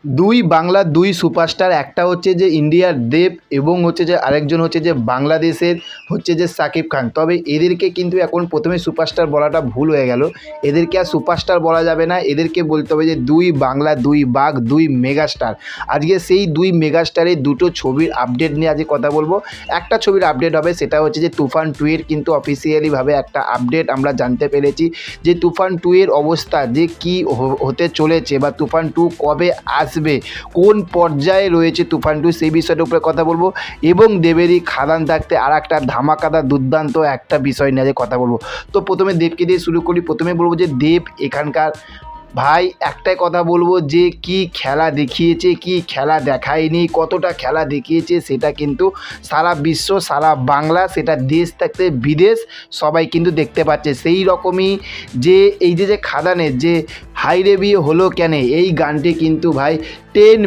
দুই বাংলার দুই সুপারস্টার, একটা হচ্ছে যে ইন্ডিয়ার দেব এবং হচ্ছে যে আরেকজন হচ্ছে যে বাংলাদেশের হচ্ছে যে সাকিব খান। তবে এদেরকে কিন্তু এখন প্রথমে সুপারস্টার বলাটা ভুল হয়ে গেল। এদেরকে আর সুপারস্টার বলা যাবে না, এদেরকে বলতে হবে যে দুই বাংলা দুই বাঘ দুই মেগাস্টার। আজকে সেই দুই মেগাস্টারের দুটো ছবির আপডেট নিয়ে আজকে কথা বলবো। একটা ছবির আপডেট হবে, সেটা হচ্ছে যে তুফান 2 এর কিন্তু অফিসিয়ালিভাবে একটা আপডেট আমরা জানতে পেরেছি যে তুফান 2 এর অবস্থা যে কী হতে চলেছে বা তুফান 2 কবে আসবে, কোন পর্যায়ে রয়েছে তুফান 2, সেই বিষয়টার উপরে কথা বলবো। এবং দেবেরই খাদান থাকতে আর একটা ধামাকাদার দুর্দান্ত একটা বিষয় নিয়ে কথা বলবো। তো প্রথমে দেবকে দিয়ে শুরু করি। প্রথমে বলবো যে দেব এখানকার ভাই একটাই কথা বলবো যে কি খেলা দেখিয়েছে, কি খেলা দেখায়নি, কতটা খেলা দেখিয়েছে সেটা কিন্তু সারা বিশ্ব, সারা বাংলা, সেটা দেশ থাকতে বিদেশ সবাই কিন্তু দেখতে পাচ্ছে। সেই রকমই যে এই যে খাদানের যে হাই রে বিয়ে হলো কেন, এই গানটি কিন্তু ভাই 10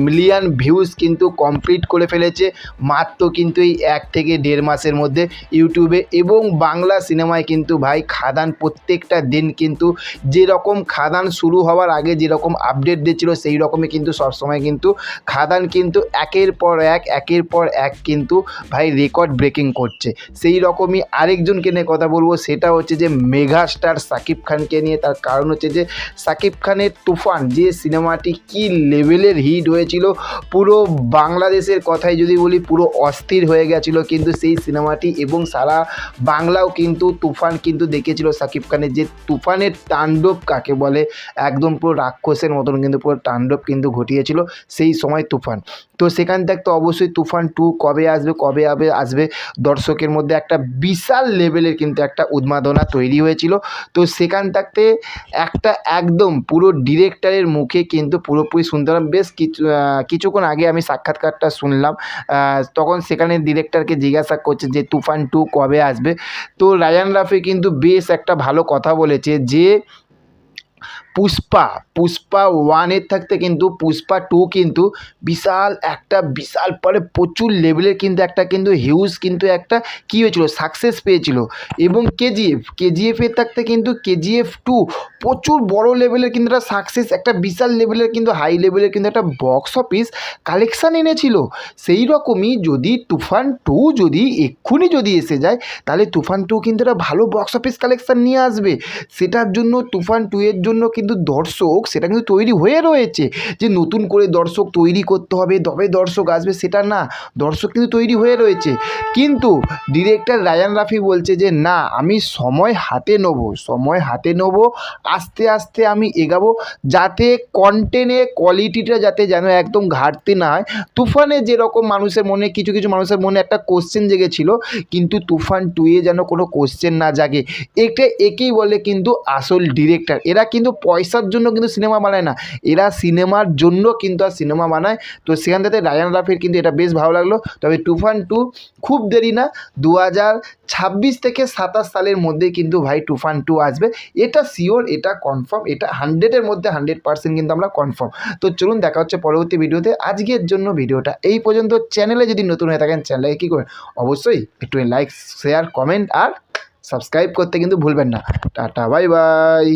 মিলিয়ন ভিউজ কিন্তু কমপ্লিট করে ফেলেছে মাত্র কিন্তু এই 1 থেকে 1.5 মাসের মধ্যে ইউটিউবে। এবং বাংলা সিনেমায় কিন্তু ভাই খাদান প্রত্যেকটা দিন কিন্তু যেরকম খাদান শুরু হওয়ার আগে যেরকম আপডেট দিচ্ছিল সেই রকমই কিন্তু সবসময় কিন্তু খাদান কিন্তু একের পর এক কিন্তু ভাই রেকর্ড ব্রেকিং করছে। সেই রকমই আরেকজনকে নিয়ে কথা বলবো, সেটা হচ্ছে যে মেগাস্টার সাকিব খানকে নিয়ে। তার কারণ হচ্ছে যে সাকিব খানের তুফান যে সিনেমাটি কি লেভেলের হিট হয়েছিল, পুরো বাংলাদেশের কথাই যদি বলি পুরো অস্থির হয়ে গেছিল কিন্তু সেই সিনেমাটি। এবং সারা বাংলাও কিন্তু তুফান কিন্তু দেখেছিল সাকিব খানের যে তুফানের তাণ্ডব কাকে বলে, একদম পুরো রাক্ষসের মতন কিন্তু পুরো তাণ্ডব কিন্তু ঘটিয়েছিল সেই সময় তুফান। তো সেখান থেকে তো অবশ্যই তুফান 2 কবে আসবে দর্শকের মধ্যে একটা বিশাল লেভেলের কিন্তু একটা উন্মাদনা তৈরি হয়েছিল। তো সেখান থাকতে একটা একদম পুরো ডিরেক্টরের মুখে কিন্তু পুরোপুরি শুনতে পেলাম। বেশ কিছুক্ষণ আগে আমি সাক্ষাৎকারটা শুনলাম, তখন সেখানে ডিরেক্টরকে জিজ্ঞাসা করছে যে তুফান 2 কবে আসবে। তো রায়ান রাফি কিন্তু বেশ একটা ভালো কথা বলেছে যে পুষ্পা 1 এর থাকতে কিন্তু পুষ্পা 2 কিন্তু বিশাল পরে প্রচুর লেভেলের কিন্তু একটা কিন্তু হিউজ কিন্তু একটা কী হয়েছিল, সাকসেস পেয়েছিল। এবং কেজিএফের থাকতে কিন্তু কেজিএফ 2 প্রচুর বড় লেভেলের কিন্তু একটা সাকসেস, একটা বিশাল লেভেলের কিন্তু হাই লেভেলের কিন্তু একটা বক্স অফিস কালেকশান এনেছিল। সেই রকমই যদি তুফান 2 যদি এক্ষুনি যদি এসে যায়, তাহলে তুফান 2 কিন্তু একটা ভালো বক্স অফিস কালেকশান নিয়ে আসবে। সেটার জন্য তুফান 2 এর জন্য কিন্তু দর্শক সেটা কিন্তু তৈরি হয়ে রয়েছে, যে নতুন করে দর্শক তৈরি করতে হবে তবে দর্শক আসবে সেটা না, দর্শক কিন্তু তৈরি হয়ে রয়েছে। কিন্তু ডিরেক্টর রায়ান রাফি বলছে যে না, আমি সময় হাতে নেব, আস্তে আস্তে আমি এগাবো, যাতে কন্টেন্টের কোয়ালিটিটা যাতে যেন একদম ঘাটতি না হয়। তুফানে যেরকম মানুষের মনে কিছু মানুষের মনে একটা কোশ্চেন জেগেছিল, কিন্তু তুফান 2 এ যেন কোনো কোশ্চেন না জাগে। একেই বলে কিন্তু আসল ডিরেক্টর। এরা কিন্তু পয়সার জন্য কিন্তু সিনেমা বানায় না, এরা সিনেমার জন্য কিন্তু আর সিনেমা বানায়। তো সেখান থেকে রায়ান রাফির কিন্তু এটা বেশ ভালো লাগলো। তবে তুফান 2 খুব দেরি না, 2026 থেকে 27 সালের মধ্যে কিন্তু ভাই তুফান 2 আসবে, এটা শিওর, এটা কনফার্ম, এটা 100-এর মধ্যে 100% কিন্তু আমরা কনফার্ম। তো চলুন দেখা হচ্ছে পরবর্তী ভিডিওতে। আজকের জন্য ভিডিওটা এই পর্যন্ত। চ্যানেলে যদি নতুন হয়ে থাকেন চ্যানেলকে কী করবেন, অবশ্যই একটু লাইক শেয়ার কমেন্ট আর সাবস্ক্রাইব করতে কিন্তু ভুলবেন না। Tata bye bye.